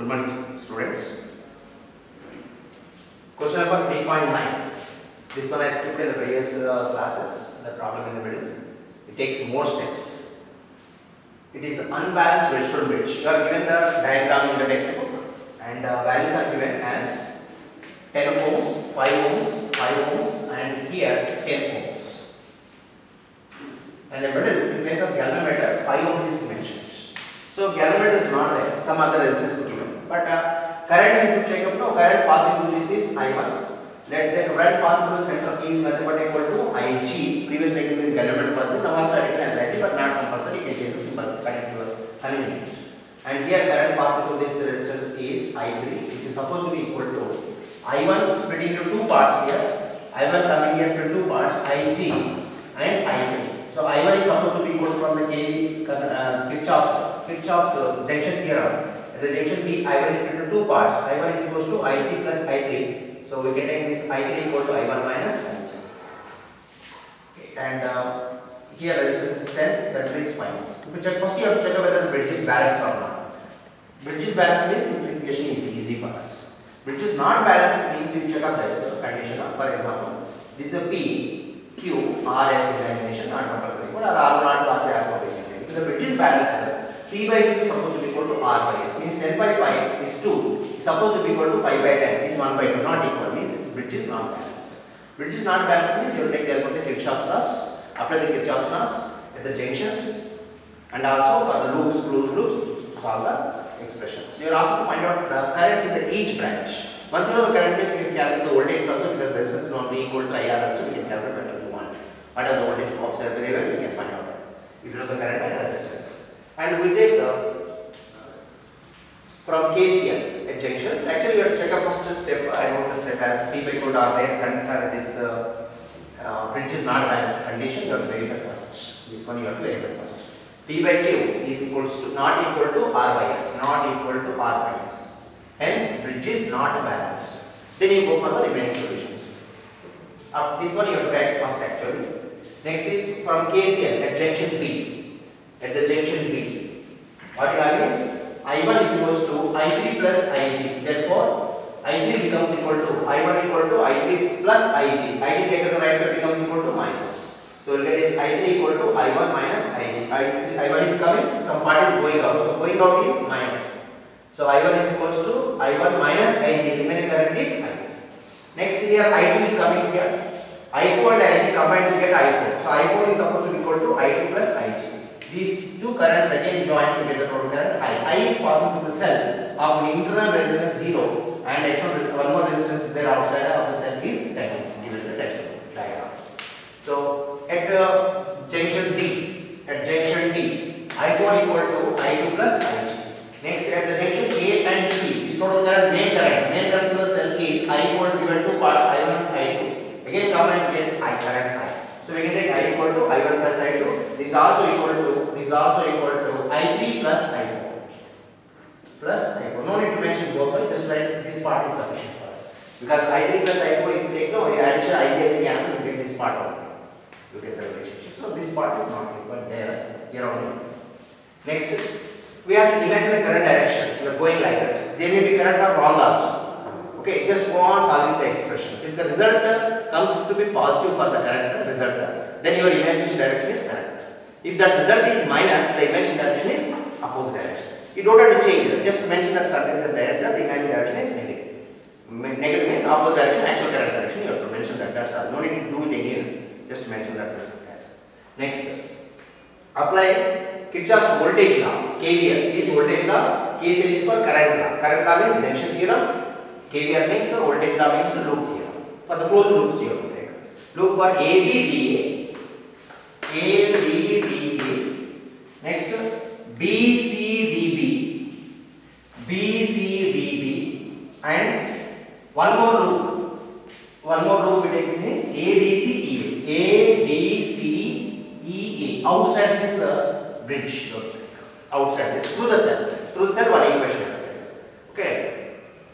Good morning, students. Question number 3.9. This one I skipped in the previous classes. The problem in the middle. It takes more steps. It is unbalanced resistor bridge. You are given the diagram in the textbook, and values are given as 10 ohms, 5 ohms, 5 ohms, and here 10 ohms. And in the middle, in place of galvanometer, 5 ohms is mentioned. So galvanometer is not there. Some other resistance is given. But current, if you check up now, current passing through this is I1. Let the current passing through the center key is nothing but equal to Ig. Previously I given galvanometer person. Now also I taken as Ig, but not compulsory. You can change the symbols connect to your terminal. And here current passing through this resistance is I3, which is supposed to be equal to I1 split into two parts here. I1 coming here split two parts, Ig and I3. So I1 is supposed to be equal from the Kirchhoff's junction theorem. At the junction B, I1 is split into two parts. I1 is equal to Ig plus I3. So we can take this I3 equal to I1 minus Ig. Okay. And here resistance is 10, center is 5. If you check, first you have to check whether the bridge is balanced or not. Bridge is balanced means simplification is easy for us. Bridge is not balanced means if you check out this condition. For example, this is a P, Q, R, S examination, not compulsory. But R not R if the bridge is balanced, P by Q is supposed to be equal to R by S. Means 10 by 5 is 2. It's supposed to be equal to 5 by 10. Is 1 by 2. Not equal. Means its bridge is not balanced. Bridge is not balanced means you will take the help of the Kirchhoff's laws. Apply the Kirchhoff's laws at the junctions and also for the loops, closed loops to solve the expressions. You are asked to find out the currents in the each branch. Once you know the current means you can calculate the voltage also, because resistance is not be equal to IR also, we can calculate whatever you want. Whatever the voltage drops everywhere, we can find out if you know the current and resistance. And we take the from KCL at junctions. Actually, you have to check out first step. I wrote the step as P by equal to R by S, and this bridge is not balanced condition. You have to verify first. This one you have to verify first. P by Q is equals to not equal to R by S, not equal to R by S. Hence, bridge is not balanced. Then you go for the remaining solutions. This one you have to write first actually. Next is from KCL at junction B. At the junction B, what you have is I1 is equals to I3 plus Ig. Therefore, I3 becomes equal to I1 equal to I3 plus Ig. Ig taken to the right side becomes equal to minus. So we'll get is I3 equal to I1 minus Ig. I1 is coming, some part is going out. So going out is minus. So I1 is equals to I1 minus Ig. Remaining current is I2. Next here I2 is coming here. I2 and Ig combined to get I4. So I4 is supposed to be equal to I2 plus Ig. These two currents again join to get the total current I. I is passing through the cell of an internal resistance 0 and external one more resistance is there outside of the cell is 10 ohms given the textbook diagram. So at junction D, I4 equal to I2 plus Ig. Next at the junction A and C, this total current main current to the cell is I equal to given two parts I1 and I2. Again combine to get I current I. So we can take I equal to I1 plus I2. This is also equal to I3 plus I4. No need to mention both, just write this part is sufficient for us. Because I3 plus I4, if you take no addition Ij answer, you get this part only. You get the relationship. So this part is not equal there, here only. Next, we have to imagine the current directions. We are going like that. They may be correct or wrong also. Okay, just go on solving the expressions. If the result comes to be positive for the current result, then your imagination direction is correct. If that result is minus, the imagination direction is opposite direction. You don't have to change it. Just mention that something is there, the imagination direction is negative. Negative means opposite direction, actual correct direction. You have to mention that. That's all. No need to do it again. Just mention that as. Next, apply Kirchhoff's voltage law. KVL is voltage law. KCL is for current law. Current law means junction theorem. KVL means voltage law means loop theorem. For the closed loops you have to take. Loop for ABDA, next BCDB, and one more loop we take is ADCEA, outside this bridge, outside this, through the cell one equation. Okay.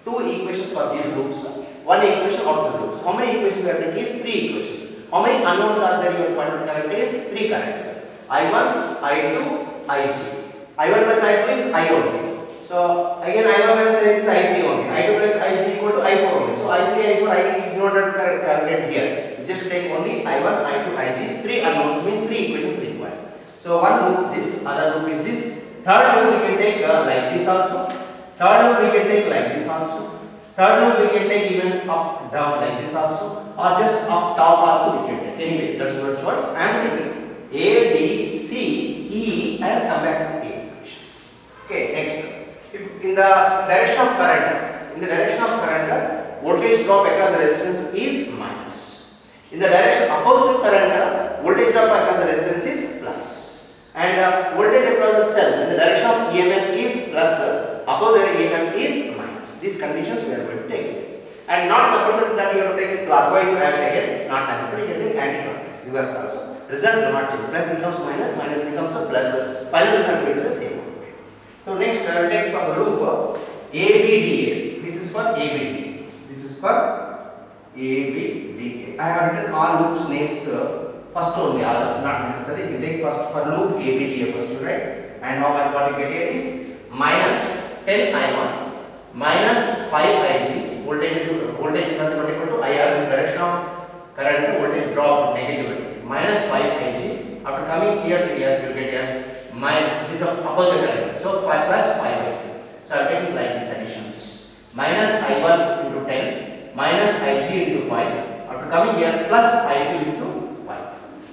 Two equations for these loops, one equation outside loops. How many equations we have taken is 3 equations. How many unknowns are there? You will find out current is 3 currents. I1, I2, Ig. I1 plus I2 is I only. So again I1 minus I is I3 only. I2 plus Ig equal to I4 only. So I3, I4, I do not have to calculate here. You just take only I1, I2, Ig. 3 unknowns means 3 equations required. So one loop this, other loop is this. Third loop we can take like this also. Third loop we can take like this also. Third loop we can take even up, down like this also, or just up, top also we can take. Anyway, that's your choice. I am taking A, B, C, E and come back to A equations. Okay, next. If in the direction of current, voltage drop across the resistance is minus. In the direction opposite to current, voltage drop across the resistance is plus. And voltage across the cell in the direction of EMF is plus, opposite EMF is minus. These conditions we are going to take. And not compulsory that you have to take clockwise, I have taken, not necessary, you can take anti-clockwise, reverse also. Result do not change. Plus becomes minus, minus becomes a plus. Final result will be the same. So next I will take for the loop ABDA. This is for ABDA. This is for ABDA. I have written all loops names first only, other not necessary. We take first for loop ABDA first, right? And how what you get here is minus 10I1 minus 5Ig. Voltage is not equal to IR in the direction of current, voltage drop negativity. Minus 5Ig. After coming here to here, you will get as minus, this is opposite current. So 5 plus 5Ig. So I am taking like these additions. Minus I1 into 10, minus Ig into 5. After coming here, plus I2 into 5.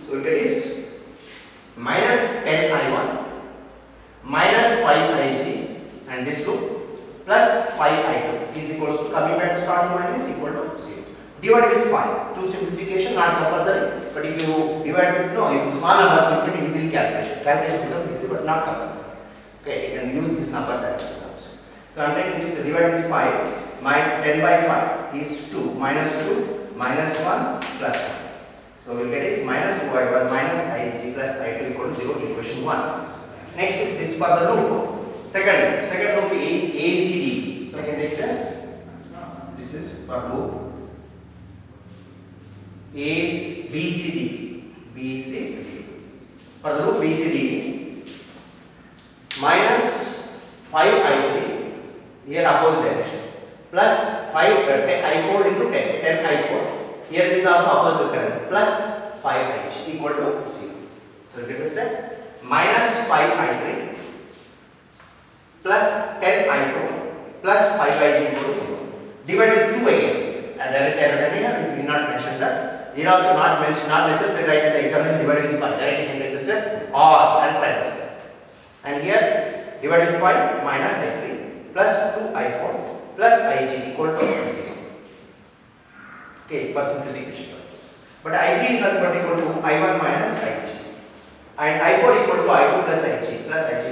So it is minus 10I1 minus 5Ig and this loop plus 5I2 is equals to, coming back to starting point is equal to 0. Divided with 5. To simplification, not compulsory, but if you divide with small numbers, you can easily calculation. Calculation becomes easy, but not compulsory. Okay, you can use these numbers as examples. So I am taking this divided with 5. My 10 by 5 is 2, minus 2, minus 1, plus 1. So we will get is minus 2I1 minus Ig plus I2 equal to 0, equation 1. Next, this for the loop. Second loop is ACD. So I can take this. This is for loop BCD. For the loop BCD, minus 5I3 here opposite direction plus 5 I4 into 10 I4 here is also opposite current plus 5H equal to 0. So you get this step minus 5I3 plus 10 I4 plus 5I equal to 0 divided with 2 again, and directly here we did not mention that. Here also not mentioned, not necessarily write in the examination divided with 5. Directly you can take the step or and find the step. And here divided with 5 minus I3 plus 2I4 plus Ig equal to 0. Okay, for simplification purpose. But I3 is nothing but equal to I1 minus Ig. And I4 equal to I2 plus Ig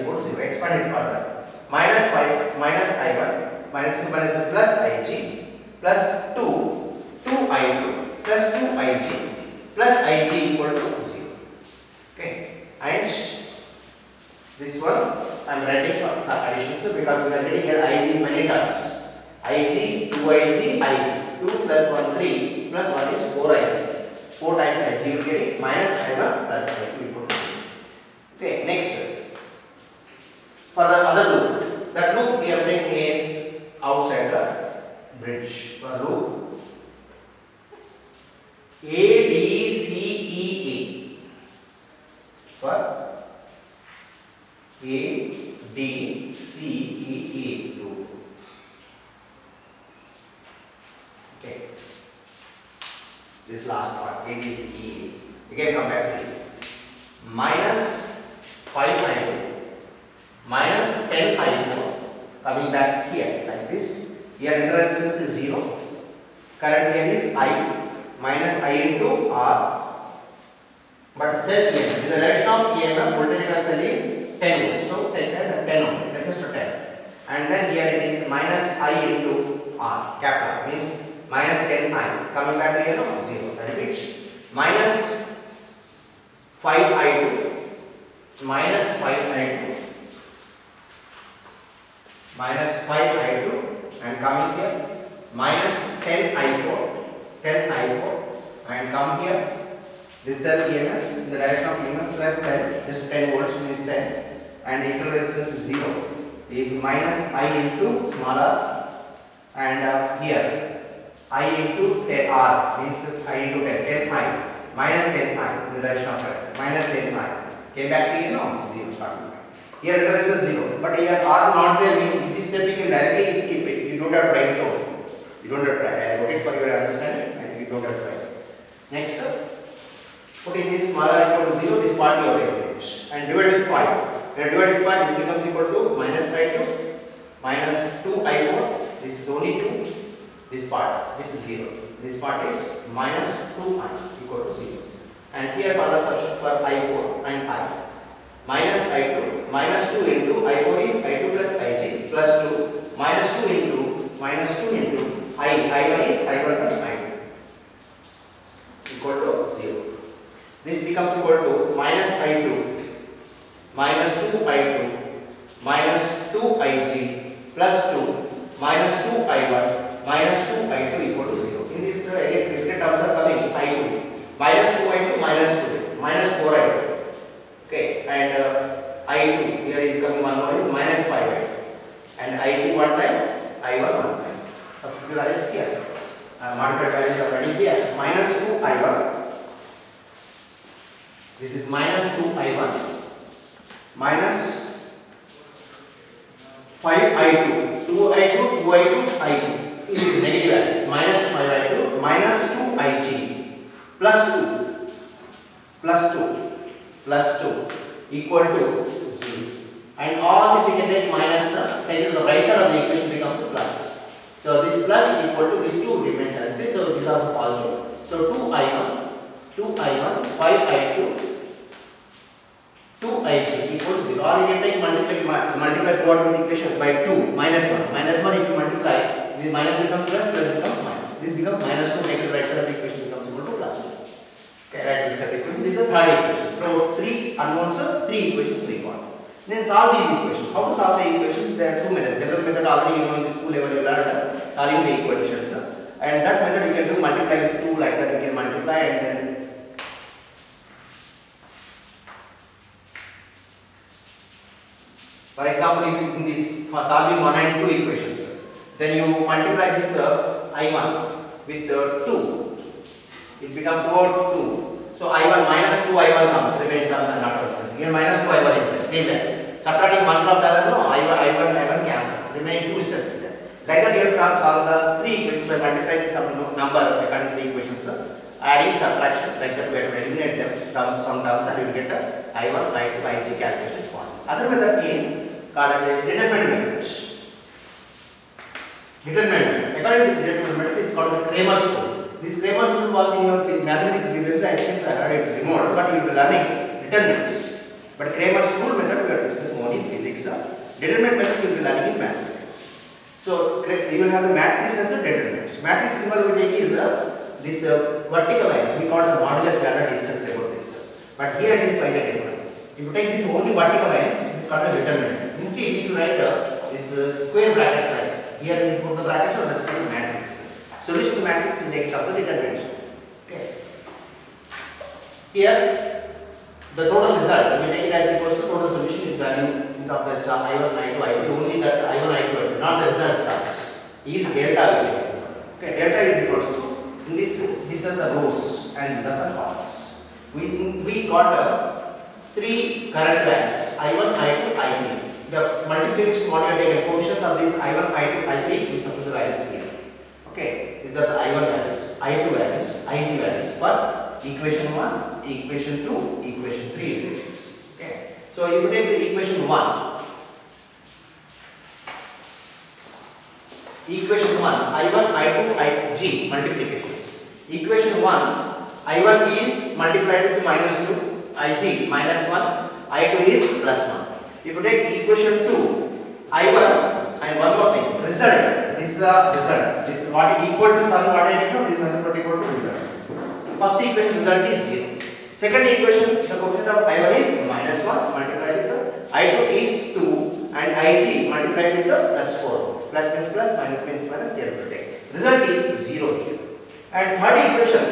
equal to 0. Expand it further. Minus 5 minus I1 minus 2 minus plus Ig plus 2I2 plus 2Ig plus Ig equal to 0. Okay, and this one I am writing for some additions because we are getting here Ig many terms. Ig, 2Ig, Ig. 2 plus 1, 3 plus 1 is 4Ig. 4 times Ig you will get it minus I1 plus I2 equal to 0. Okay, next for the other loop. That loop we are taking is outside the bridge. For loop ADCEA. For ADCEA loop. Okay. This last part ADCEA. Again come back to it. Minus 5I2 minus 10I4 coming back here like this. Here resistance is 0. Current here is I minus I into R. But cell EMF in the direction of EMF voltage across cell is 10 volts. So take as a 10 only. That's just a 10. And then here it is minus I into R. Capital means minus 10I coming back to here 0. I repeat. Minus 5I2 minus 5I2 minus 5I2 and coming here minus 10I4 and come here this cell EMF in the direction of EMF plus 10, just 10 volts means 10 and equal resistance is 0. is minus I into small r, and here I into 10 r means I into 10 I minus 10 I in the direction of current minus 10 I came back to 0 starting point. Here it is 0, but here r not there means in this step you can directly skip it. You don't have to write it over. You don't have to write. I wrote it for your understanding, and you don't have to write. Next, put in this smaller equal to 0. This part you have finish and divide with 5. When divide with 5, this becomes equal to minus I2 minus 2I4. This is only 2. This part, this is 0. This part is minus 2I equal to 0. And here further substitute for I4 and I. Minus I2 minus 2 into I4 is I2 plus Ig plus 2 minus 2 into minus 2 into I1 is I1 plus I2 equal to 0. This becomes equal to minus I2 minus 2I2 minus 2Ig plus 2 minus 2I1 minus 2I2 equal to 0. In this again different terms are coming I2 minus 2I2 minus 2 minus 4I2. Okay, and I2 here is coming one more is minus 5I2 and Ig one time, I1 one time. Substitute is here. Multiplied values are already here. Minus 2I1. This is minus 2I1 minus 5I2. 2I2, 2I2, I2. This is negative values. Minus 5I2 minus 2Ig plus 2 plus 2 plus 2 equal to 0. And all this we can take minus, take to the right side of the equation becomes a plus. So this plus equal to this 2 remains as it is. So this is also positive. So 2I1, 5I2, 2Ig equal to 0. Or you can take multiply throughout with the equation by 2 minus 1. Minus 1 if you multiply, this minus becomes plus, plus becomes minus. This becomes minus 2, take to the right side of the equation becomes equal to plus 2. Okay, write this equation. This is the third equation. So 3 unknowns, 3 equations we got. Then solve these equations. How to solve the equations? There are two methods. General method already you know in the school level you learned solving the equations. And that method you can do multiply with 2 like that. You can multiply and then for example, if you in this for solving 1 and 2 equations, then you multiply this I1 with 2. It becomes 2 over 2. So I1 minus 2 I1 comes, remaining terms are not considered. Here minus 2 I1 is there, same way. Subtracting one from the other, no, I1 cancels. Remaining 2 steps is there. Like that you have to solve the 3 equations by multiplying some number according to the equations. Adding, subtraction, like that we have to eliminate them, some terms and you will get the I1, I2, Ig calculation is one. Other method is called as a determinant method. Determinant. According to the determinant method, it is called the Cramer's rule. This Cramer's rule was in your mathematics previously, I think I heard it removed, but you will be learning determinants. But Cramer's rule method we are discussing only in physics. Determinant method you will be learning in mathematics. So you will have the matrix as a determinants. Matrix symbol we take is this vertical lines. We call it modulus. We already discussed about this. But here it is slightly different. If you take this only vertical lines, it is called a determinant. Instead, if you write this square brackets like here, you put the brackets, so that's called matrix. Solution to matrix will take it up the determinant. Okay. Here, the total result, we take it as equals to total solution is value of this I1, I2, I2. Only that I1, I2, I2, not the result terms. Is delta. Okay, delta is equals to these are the rows and these are the columns. We got 3 current values I1, I2, I3. The multiplication what you are taking coefficients of this I1, I2, I3 is supposed to values here. Okay, these are the I1 values, I2 values, Ig values for equation 1, equation 2, equation 3 equations. Okay, so if you take the equation 1, I1, I2, Ig multiplications. Equation 1, I1 is multiplied with minus 2, Ig minus 1, I2 is plus 1. If you take equation 2, I1 and one more thing, result. This is the result. This is what is equal to what I did know. This is nothing but equal to result. First equation result is 0. Second equation, the coefficient of I1 is minus 1 multiplied with the I2 is 2 and Ig multiplied with the plus 4. Plus means plus, minus means minus. Here we take. Result is 0 here. And third equation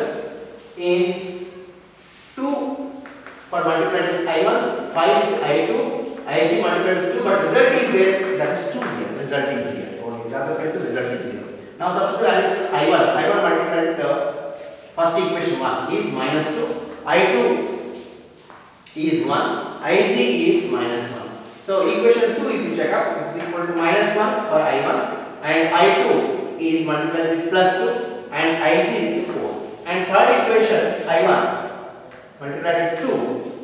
is 2 for multiplied with I1, 5 with I2 Ig multiplied with 2, but result is there, that is 2 here. Result is here. Or in the other cases, result is here. Now substitute values I1. I1 multiplied with the first equation 1 is minus 2. I2 is 1. Ig is minus 1. So equation 2, if you check up, it is equal to minus 1 for I1, and I2 is multiplied with plus 2 and Ig with 4. And third equation I1 multiplied with 2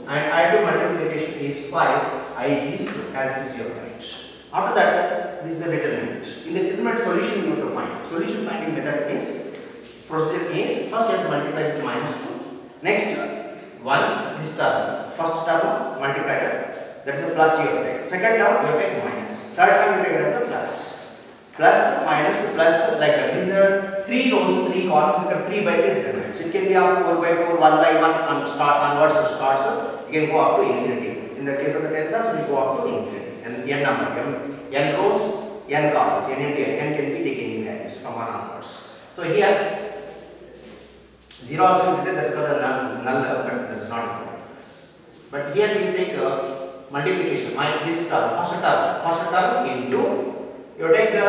and I2 multiplication is 5, Ig is 2, as this is your right. After that, this is the determinant. In the determinant solution you have to find. Solution finding method is, procedure is, first you have to multiply with minus 2. Next 1, this term, first term multiplied, that is a plus you have to take. Second term you have to take minus. Third term you take it as a plus. Plus, minus, plus, like that. These are 3 rows, 3 columns, 3 by 3 determinants. It can be of 4 by 4, 1 by 1, and onwards or starts. You can go up to infinity. In the case of the tensors, you go up to infinity. And n number, n rows, n columns, n into n can be taken in values from 1 onwards. So here, 0 also written, that is called null, but it is not important. But here we take multiplication, this term, first term into, you take the,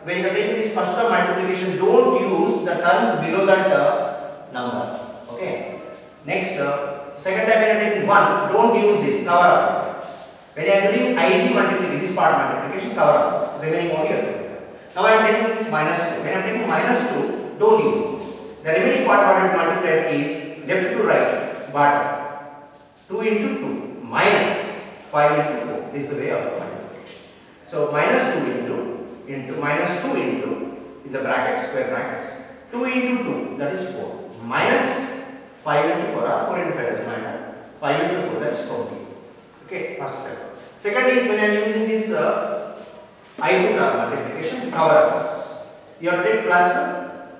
when you are taking this first term multiplication, don't use the terms below that number. Okay. Next, second time when you are taking 1, don't use this, cover up this. When you are doing Ig multiplication, this part multiplication, cover up this, remaining only here. Now I am taking this minus 2. When I am taking minus 2, don't use this. The remaining part what you multiply is left to right, but 2 into 2 minus 5 into 4. This is the way of multiplication. So minus 2 into minus 2 into, in the brackets, square brackets, 2 into 2, that is 4, minus 5 into 4, or 4 into 5 doesn't matter, 5 into 4, that is 20. Okay, first step. Second is when I am using this I2 term multiplication, cover up this. You have to take plus,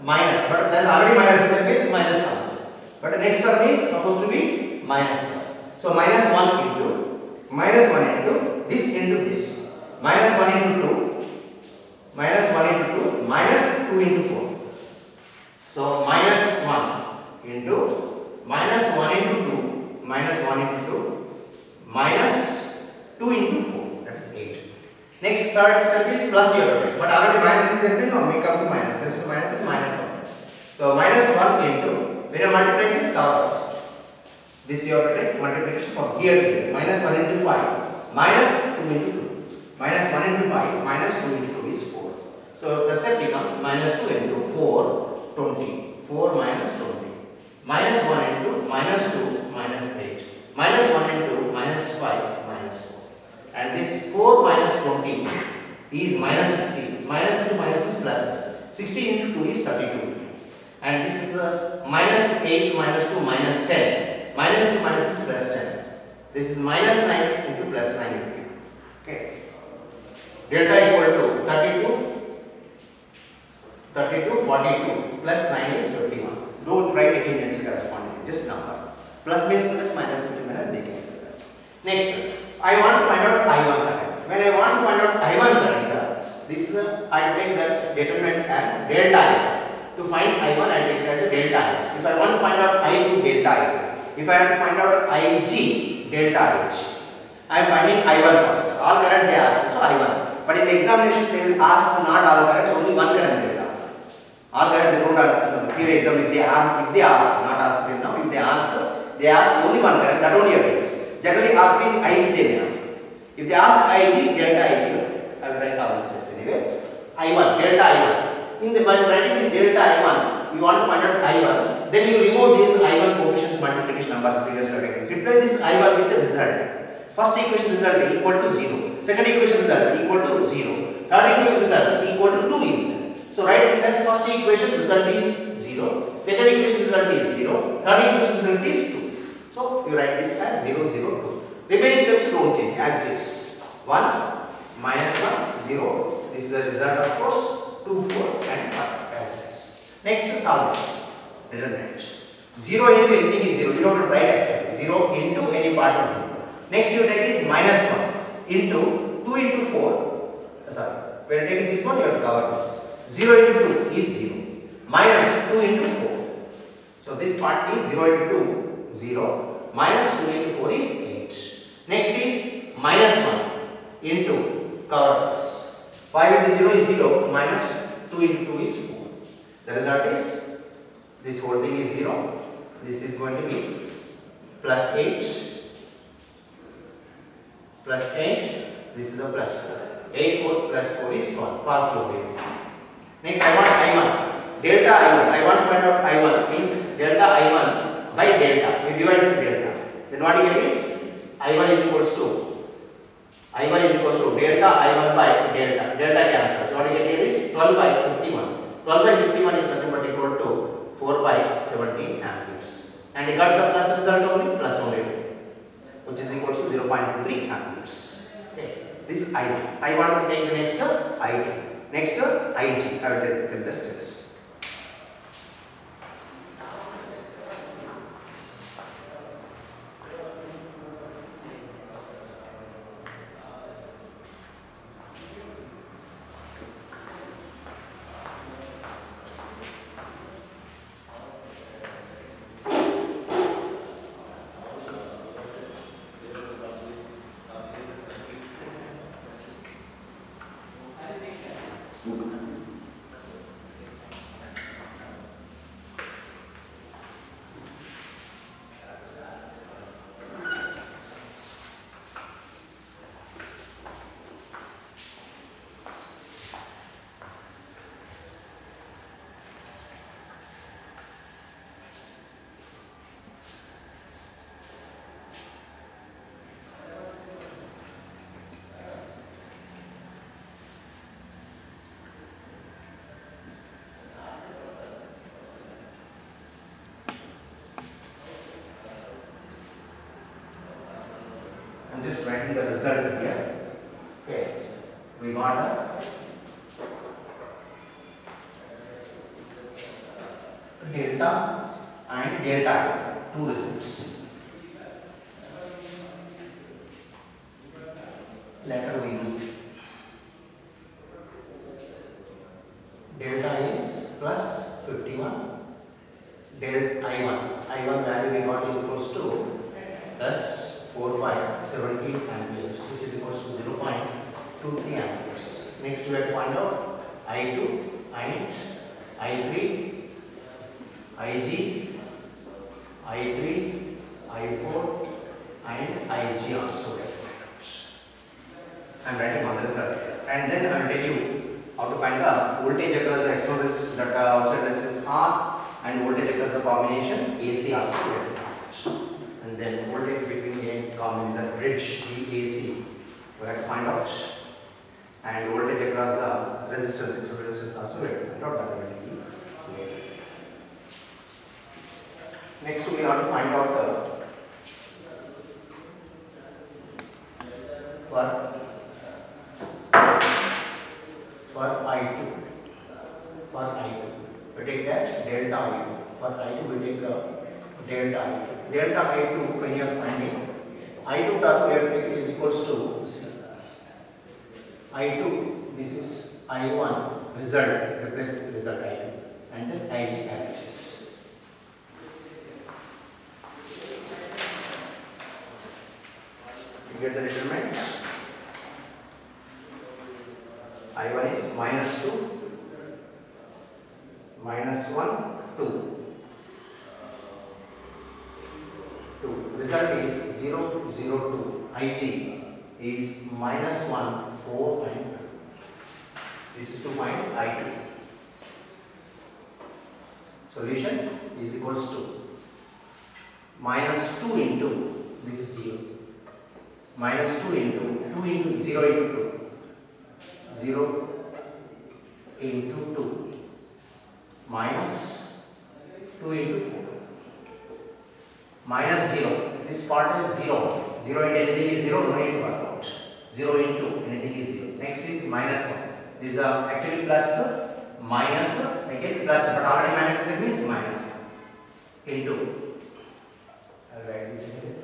minus, but there is already minus in the case, minus comes. But the next term is supposed to be minus 1. So minus 1 into, minus 1 into, this into this. Minus 1 into 2, minus 1 into 2, minus 2 into 4. So minus 1 into, minus 1 into 2, minus 1 into 2, minus 2 into 4, that is 8. Next third step is plus here, but already minus is there, no, becomes minus, plus into minus is minus 1. So minus 1 into, when you multiply this, cover first. This you have to take multiplication from here to here, minus 1 into 5, minus 2 into 2. Minus 1 into 5, minus 2 into 2 is 4. So the step becomes minus 2 into 4, 20. 4 minus 20. Minus 1 into minus 2, minus 8. Minus 1 into minus 5, minus 4. And this 4 minus 20 is minus 60. Minus into minus is plus. 60 into 2 is 32. And this is minus 8 minus 2 minus 10. Minus into minus is plus 10. This is minus 9 into plus 9 into 2. Okay. Delta equal to 32, 42 plus 9 is 51. Don't write any units correspondingly, just number. Plus means plus, minus means minus, make it that. Next, I want to find out I1 current. When I want to find out I1 current, this I take the determinant as delta I. To find I1, I take it as a delta I. If I want to find out I2, delta I. If I have to find out Ig, delta Ig. I am finding I1 first. All current they ask, so I1. But in the examination, they will ask not all currents, only one current they will ask. All current they don't ask. Here exam, if they ask, not ask till now, if they ask only one current, that only appears. Generally ask is Ig they may ask. If they ask Ig, delta Ig, I will write all this steps anyway. I1, delta I1. While writing this delta I1, you want to find out I1, then you remove these I1 coefficients multiplication numbers previously again. Replace this I1 with the result. First equation result equal to 0. Second equation result equal to 0. Third equation result equal to 2 is there. So write this as first equation result is 0. Second equation result is 0. Third equation result is 2. So you write this as 0, 0, 2. Remaining steps don't change as it is. 1, minus 1, 0. This is the result of course. 2, 4 and 5 as it is. Next solve this. Determinant. 0 into anything is 0. You don't have to write actually. 0 into any part is 0. Next you take is minus 1 into 2 into 4. Sorry. When you take this one, you have to cover this. 0 into 2 is 0. Minus 2 into 4. So this part is 0 into 2, 0. Minus 2 into 4 is 8. Next is minus 1 into cover plus. 5 into 0 is 0, minus 2 into 2 is 4. The result is this whole thing is 0. This is going to be plus 8 plus 8. This is a plus 4. 8 4 plus 4 is 12. Positive wave. Next, I want I1. Delta I1. I want to find out I1 means delta I1 by delta. We divide with delta. Then what you get is I1 is equals to delta I1 by delta. Delta cancels. So what you get here is 12 by 51. 12 by 51 is nothing but equal to 4 by 17 amperes. And you got the plus result only, which is equal to 0.23 amperes. Okay. This is I1. I want to take the next I2. Next IG. I will take the steps. I'm just writing the result here. Okay, we got a delta and delta, two results. Later we use delta is plus 51. Delta I1 value we got is equals to plus 4 by 17 amperes, which is equals to 0.23 amperes. Next we have to find out I2 and I3, IG, I3, I4 and IG also. I am writing on the result, and then I will tell you how to find the voltage across the external resistance, that outside resistance R, and voltage across the combination AC also. And then voltage between A and common the bridge DAC we have to find out, and voltage across the resistance, external resistance also we have to find out that will be later. Next we have to find out for I2. For I2 we take as delta I2. For I2 we take delta I2. Delta I2 when you are finding I2 term we have taken is equals to I2, this is I1 result, replace the result I2, and then IG as it is. You get the determinant. I1 is minus 2, minus 1, 2. Result is 0, 0, 2. IG is minus 1, 4 and 2. This is to find I2. Solution is equals to minus 2 into, this is 0. Minus 2 into 0 into 2. 0 into 2. Minus 2 into 4. Minus 0. This part is 0. 0 into anything is 0, no need to work out. 0 into anything is 0. Next is minus 1. This is actually plus, minus, again plus, but already minus it means minus 1. Into, I'll write this here.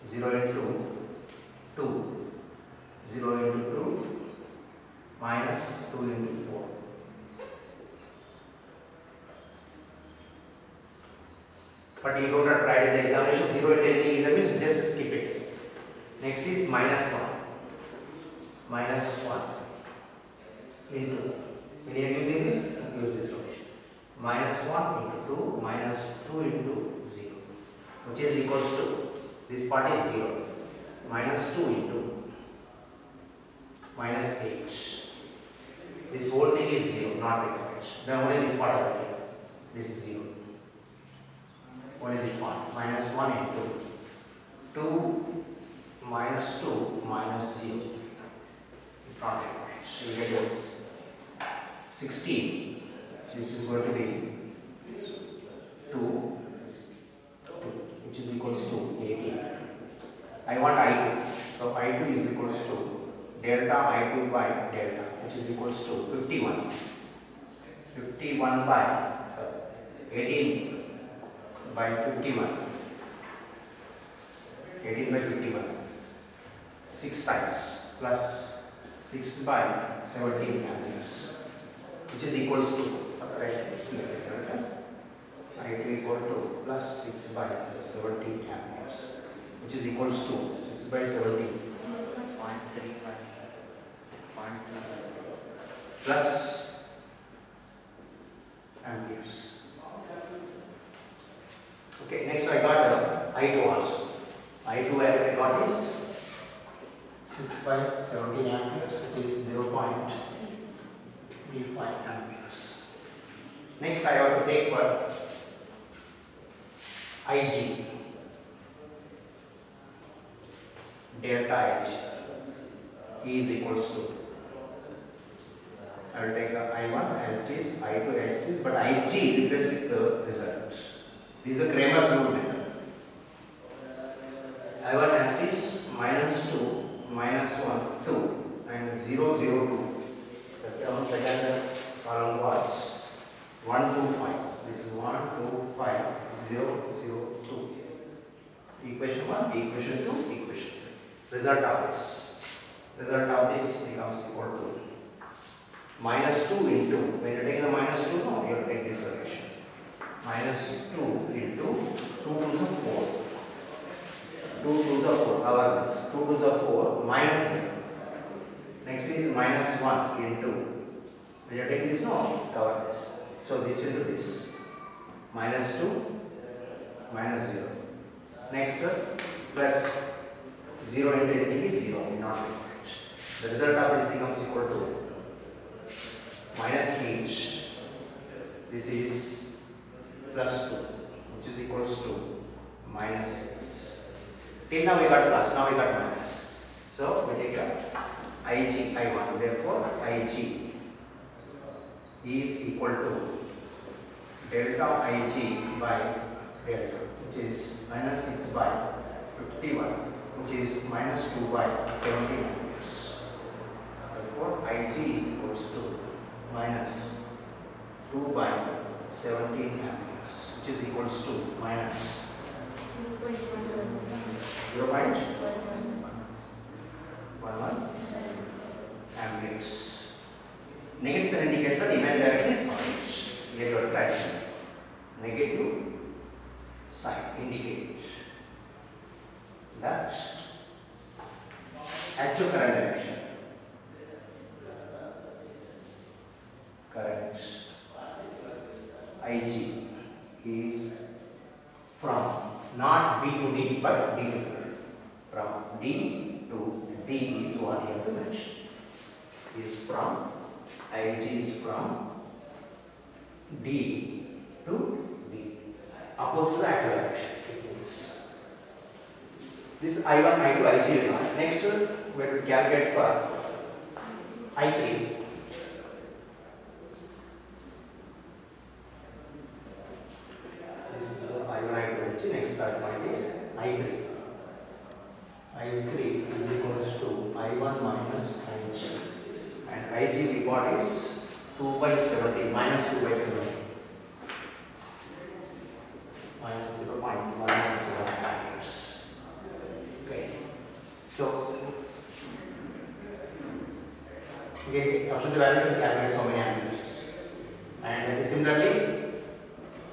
0 into 2. 0 into 2. Minus 2 into 4. But you don't have to write in the examination 0 into anything is a means just skip it. Next is minus 1. minus 1 into, when you are using this, use this notation, minus 1 into 2 minus 2 into 0, which is equals to, this part is 0, minus 2 into minus 8. This whole thing is 0, not required. Then only this part will be, this is 0. Only this part, minus 1 into 2 minus 2 minus 0. Not required. So you get this 16. This is going to be 2, which is equals to 18. I want I2. So I2 is equals to delta I2 by delta, which is equals to 51. 51 by, sorry, 18 by 51. 18 by 51. 6 times plus 6 by 17 amperes, which is equals to, right here is I2 equal to plus 6 by 17 amperes, which is equals to 6 by 17. 0.35 plus amperes. Okay, next I got I2 also. I2 I got is 6 by 17 amperes, it is 0.35 amperes. Next I have to take for Ig, delta Ig is equals to, I will take I1 as it is, I2 as it is, but Ig replaced with the result. This is the Cramer's rule method. I1 as it is, minus 2, minus 1, 2 and 0, 0, 2. The term second column was 1, 2, 5. This is 1, 2, 5, 0, 0, 2. Equation 1, equation 2, equation 3. Result of this. Result of this becomes equal to minus 2 into, when you take the minus 2, no, you take this relation. Minus 2 into 2 to the 4. 2 to the 4, cover this. 2 to the 4 minus 0. Next is minus 1 into, when you take this, no, cover this. So this into this. Minus 2, minus 0. Next, plus 0 into anything is 0, not required. The result of this becomes equal to minus 8. This is plus 2, which is equals to minus 6. Till now we got plus, now we got minus. So we take a Ig, I1. Therefore, Ig is equal to delta Ig by delta, which is minus 6 by 51, which is minus 2 by 17 amperes. Therefore, Ig is equals to minus 2 by 17 amperes, which is equals to minus 0.11 amperes. Negative sign indicates that event direction is orange. Here you are writing negative sign indicate that actual current direction. Current Ig is from not B to D but D to B. From D to D is what you have to mention. Is from Ig is from D to B. Opposite to the actual direction. It means this I1, I2, Ig will not. Next we have to calculate for I3. This is I1, I2, Ig. Next third point is I3. I3 is equals to I1 minus Ig. And Ig we got is 2 by 17, minus 2 by 17. Minus 0.117 amperes. Okay. So, again, substitute the values and calculate so many amperes. And similarly,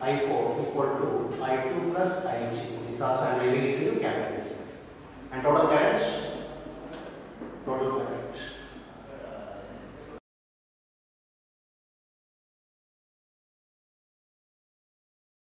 I4 equal to I2 plus Ig. This also I am leaving it to you, calculate this. And total current